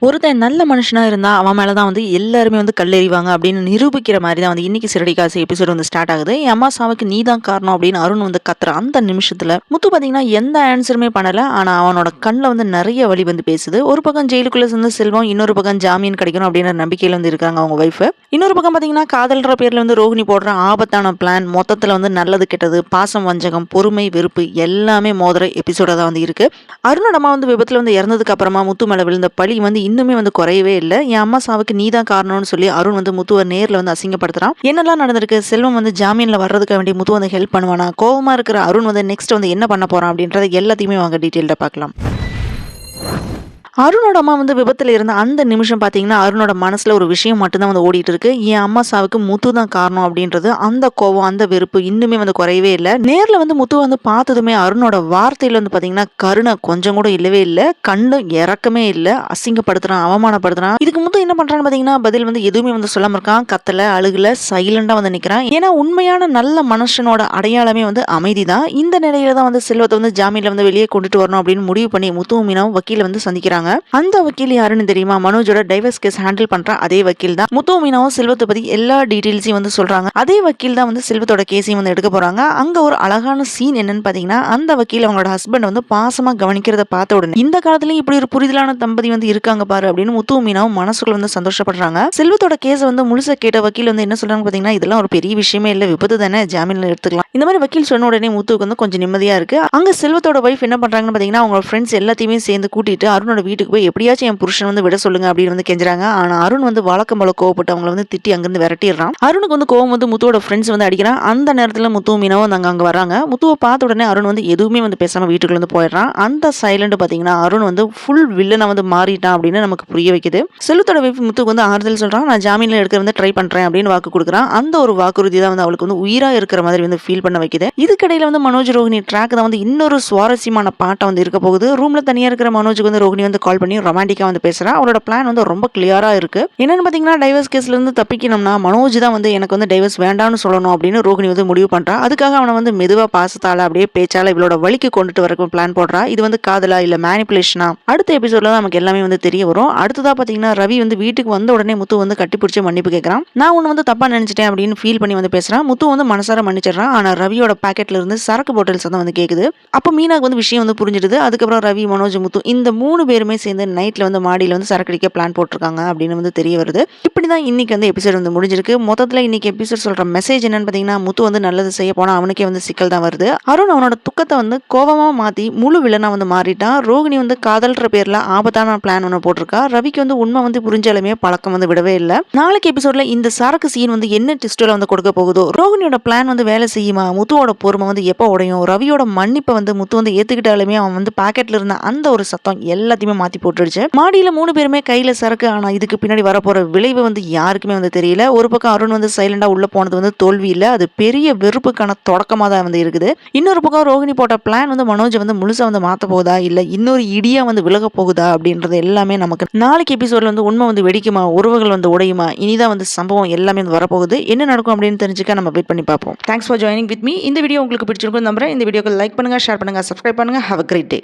ஒருத்தன் நல்ல மனுஷனா இருந்தா அவன் மேல தான் வந்து எல்லாருமே வந்து கல்லெறிவாங்க அப்படின்னு நிரூபிக்கிற மாதிரி தான் வந்து இன்னைக்கு சிறடிக்காசு எபிசோட் வந்து ஸ்டார்ட் ஆகுது. என் அம்மா சாவுக்கு நீ தான் காரணம் அப்படின்னு அருண் வந்து கத்துற அந்த நிமிஷத்துல முத்து பாத்தீங்கன்னா எந்த ஆன்சருமே பண்ணல. ஆனா அவனோட கண்ணில் வந்து நிறைய வழி வந்து பேசுது. ஒரு பக்கம் ஜெயிலுக்குள்ள சேர்ந்து செல்வம், இன்னொரு பக்கம் ஜாமீன் கிடைக்கணும் அப்படின்ற நம்பிக்கையில வந்து இருக்காங்க அவங்க ஒய்ஃப். இன்னொரு பக்கம் பாத்தீங்கன்னா காதல்ன்ற பேர்ல வந்து ரோகிணி போடுற ஆபத்தான பிளான் மொத்தத்துல வந்து நல்லது கெட்டது, பாசம் வஞ்சகம், பொறுமை வெறுப்பு எல்லாமே மோதுற எபிசோடா தான் வந்து இருக்கு. அருணோட அம்மா வந்து விபத்துல வந்து இறந்ததுக்கு அப்புறமா முத்து மேல விழுந்த பழி வந்து இன்னுமே வந்து குறையவே இல்ல. என் அம்மா சாவுக்கு நீ தான் காரணம்னு சொல்லி அருண் வந்து முத்துவ நேர்ல வந்து அசிங்கப்படுத்துறான். என்னெல்லாம் நடந்திருக்கு, செல்வம் வந்து ஜாமீன்ல வர்றதுக்கு வேண்டி முத்து வந்து ஹெல்ப் பண்ணுவானா, கோவமா இருக்கிற அருண் வந்து நெக்ஸ்ட் வந்து என்ன பண்ண போறான் அப்படின்றத எல்லாத்தையுமே வாங்க டீட்டெயில்டா பார்க்கலாம். அருணோட அம்மா வந்து விபத்துல இருந்த அந்த நிமிஷம் பாத்தீங்கன்னா அருணோட மனசுல ஒரு விஷயம் மட்டும்தான் வந்து ஓடிட்டு இருக்கு. என் அம்மா சாவுக்கு முத்து தான் காரணம் அப்படின்றது. அந்த கோவம் அந்த வெறுப்பு இன்னுமே வந்து குறையவே இல்லை. நேர்ல வந்து முத்து வந்து பார்த்ததுமே அருணோட வார்த்தையில வந்து பாத்தீங்கன்னா கருணை கொஞ்சம் கூட இல்லவே இல்லை. கண்ணு இறக்கமே இல்லை. அசிங்கப்படுத்துறான், அவமானப்படுத்துறான். இதுக்கு முத்து என்ன பண்றான்னு பாத்தீங்கன்னா பதில் வந்து எதுவுமே வந்து சொல்லாம இருக்கான். கத்தல, அழுகல, சைலண்டா வந்து நிக்கிறான். ஏன்னா உண்மையான நல்ல மனுஷனோட அடையாளமே வந்து அமைதி தான். இந்த நிலையில தான் வந்து செல்வத்தை வந்து ஜாமீன்ல வந்து வெளியே கொண்டுட்டு வரணும் அப்படின்னு முடிவு பண்ணி முத்துவும் மீனாவும் வக்கீல வந்து சந்திக்கிறாங்க. அந்த வக்கீல் யாருன்னு தெரியுமா? மனோஜோட டைவர்ஸ் கேஸ் ஹேண்டில் பண்ற அதே வக்கீல் தான். முத்து மீனாவும் செல்வத்தை பத்தி எல்லா டீடைல்ஸையும் வந்து சொல்றாங்க. அதே வக்கீல் தான் வந்து செல்வத்தோட கேஸையும் வந்து எடுக்க போறாங்க. அங்க ஒரு அழகான சீன் என்னன்னு பாத்தீங்கன்னா அந்த வக்கீல் அவங்களோட ஹஸ்பண்ட் வந்து பாசமா கவனிக்கிறத பார்த்த உடனே இந்த காலத்துலயும் இப்படி ஒரு புரிதலான தம்பதி வந்து இருக்காங்க பாரு அப்படின்னு முத்து மீனாவும் மனசுக்குள்ள வந்து சந்தோஷப்படுறாங்க. செல்வத்தோட கேஸை வந்து முழுசா கேட்ட வக்கீல் வந்து என்ன சொல்றாங்க பாத்தீங்கன்னா இதெல்லாம் ஒரு பெரிய விஷயமே இல்ல, விபத்து தானே, ஜாமீன்ல எடுத்துக்கலாம். இந்த மாதிரி வக்கீல் சொன்ன உடனே முத்துக்கு வந்து கொஞ்சம் நிம்மதியா இருக்கு. அங்க செல்வத்தோட வைஃப் என்ன பண்றாங்கன்னு பாத்தீங்கன்னா அவங்க ஃப்ரெண்ட்ஸ் எல்லாத்தையுமே சேர்ந்து கூட்டிட்டு அருணோட வீட்டுக்கு போய் எப்படியாச்சும் என் புருஷன் வந்து விட சொல்லுங்க அப்படின்னு வந்து கெஞ்சுறாங்க. ஆனா அருண் வந்து வழக்கம் போல கோவப்பட்டு அவங்களை வந்து திட்டி அங்கிருந்து விரட்டிடுறான். அருணுக்கு வந்து கோவம் வந்து முத்துவோட ஃப்ரெண்ட்ஸ் வந்து அடிக்கிறான். அந்த நேரத்துல முத்து மீனாவும் அங்க வராங்க. முத்துவை பார்த்த உடனே அருண் வந்து எதுவுமே வந்து பேசாம வீட்டுக்குள்ள வந்து போயிடுறான். அந்த சைலண்ட் பாத்தீங்கன்னா அருண் வந்து ஃபுல் வில்லனா வந்து மாறிட்டான் அப்படின்னு நமக்கு புரிய வைக்குது. செல்வத்தோட வைஃப் முத்துக்கு வந்து ஆறுதல் சொல்றான். நான் ஜாமீன்ல எடுக்க வந்து ட்ரை பண்றேன் அப்படின்னு வாக்கு கொடுக்குறான். அந்த ஒரு வாக்குறுதி தான் வந்து அவளுக்கு வந்து உயிரா இருக்கிற மாதிரி வந்து ஃபீல் பண்ண வைக்குது. இதுக்கிடையில வந்து மனோஜ் ரோஹிணி ட்ராக் தான் வந்து இன்னொரு சுவாரஸ்யமான பாட்டை வந்து இருக்க போகுது. ரூம்ல தனியா இருக்கிற மனோஜுக்கு வந்து ரோஹிணி வந்து கால் பண்ணி ரொமான்டிக்கா வந்து பேசுறா. அவளோட பிளான் வந்து ரொம்ப கிளியரா இருக்கு. என்னன்னு பாத்தீங்கன்னா டைவர்ஸ் கேஸ்ல இருந்து தப்பிக்கணும்னா மனோஜ் தான் வந்து எனக்கு வந்து டைவர்ஸ் வேண்டாம்னு சொல்லணும் அப்படின்னு ரோஹிணி வந்து முடிவு பண்றா. அதுக்காக அவனை வந்து மெதுவா பாசத்தால அப்படியே பேச்சால இவளோட வழிக்கு கொண்டுட்டு வரக்கும் பிளான் போடுறா. இது வந்து காதலா இல்ல மேனிபுலேஷனா அடுத்த எபிசோட்ல தான் நமக்கு எல்லாமே வந்து தெரிய வரும். அடுத்ததா பாத்தீங்கன்னா ரவி வந்து வீட்டுக்கு வந்த உடனே முத்து வந்து கட்டிப்பிடிச்சு மன்னிப்பு கேட்கறான். நான் உன்னை வந்து தப்பா நினைச்சிட்டேன் அப்படின்னு ஃபீல் பண்ணி வந்து பேசுறான். முத்து வந்து மனசார மன்னிச்சிடறான். ஆனா ரவியோட பாக்கெட்ல இருந்து சரக்கு பாட்டில்ஸ் தான் வந்து கேக்குது. அப்ப மீனாக்கு வந்து விஷயம் வந்து புரிஞ்சிடுது. அதுக்கப்புறம் ரவி, மனோஜ், முத்து இந்த 3 பேருமே சேர்ந்து நைட்ல வந்து மாடியில வந்து சரக்கு அடிக்க பிளான் போட்டிருக்காங்க அப்படின்னு வந்து தெரிய வருது. இப்படிதான் இன்னைக்கு வந்து எபிசோட் வந்து முடிஞ்சிருக்கு. மொத்தத்துல இன்னைக்கு எபிசோட் சொல்ற மெசேஜ் என்னன்னு பாத்தீங்கன்னா முத்து வந்து நல்லது செய்ய போனா அவனுக்கே வந்து சிக்கல் தான் வருது. அருண் அவனோட துக்கத்தை வந்து கோபமா மாத்தி முழு வில்லனா வந்து மாறிட்டான். ரோகிணி வந்து காதல்ன்ற பேர்ல ஆபத்தான பிளான் ஒன்று போட்டிருக்கா. ரவிக்கு வந்து உண்மை வந்து புரிஞ்சாலுமே பழக்கம் வந்து விடவே இல்லை. நாளைக்கு எபிசோட்ல இந்த சரக்கு சீன் வந்து என்ன ட்விஸ்ட்ல வந்து கொடுக்க போகுதோ, ரோகிணியோட பிளான் வந்து வேலை செய்யுமா, முத்துவோட பொறுமை வந்து எப்போ உடையும், ரவியோட மன்னிப்பை வந்து முத்து வந்து ஏத்துக்கிட்டாலுமே அவன் வந்து பாக்கெட்ல இருந்த அந்த ஒரு சத்தம் எல்லாத்தையுமே மாத்தி போட்டுடுச்சு. மாடியில 3 பேருமே கையில சரக்கு. ஆனா இதுக்கு பின்னாடி வரப்போற விளைவு வந்து யாருக்குமே வந்து தெரியல. ஒரு பக்கம் அருண் வந்து சைலண்டா உள்ள போனது வந்து தோல்வி இல்ல, அது பெரிய வெறுப்புக்கான தொடக்கமா தான் வந்து இருக்குது. இன்னொரு பக்கம் ரோஹிணி போட்ட பிளான் வந்து மனோஜ் வந்து முழுசா வந்து மாத்த போகுதா இல்ல இன்னொரு இடியா வந்து விலக போகுதா அப்படின்றது எல்லாமே நமக்கு நாளைக்கு எபிசோட்ல வந்து உண்மை வந்து வெடிக்குமா, உறவுகள் வந்து உடையுமா, இனிதான் வந்து சம்பவம் எல்லாமே வந்து வரப்போகுது. என்ன நடக்கும் அப்படின்னு தெரிஞ்சுக்க நம்ம வெயிட் பண்ணி பார்ப்போம். Thanks for joining with me. இந்த வீடியோ உங்களுக்கு பிடிச்சிருக்கும் நம்புறேன். இந்த வீடியோக்கு லைக் பண்ணுங்க, ஷேர் பண்ணுங்க, சப்ஸ்கிரைப் பண்ணுங்க. Have a great day.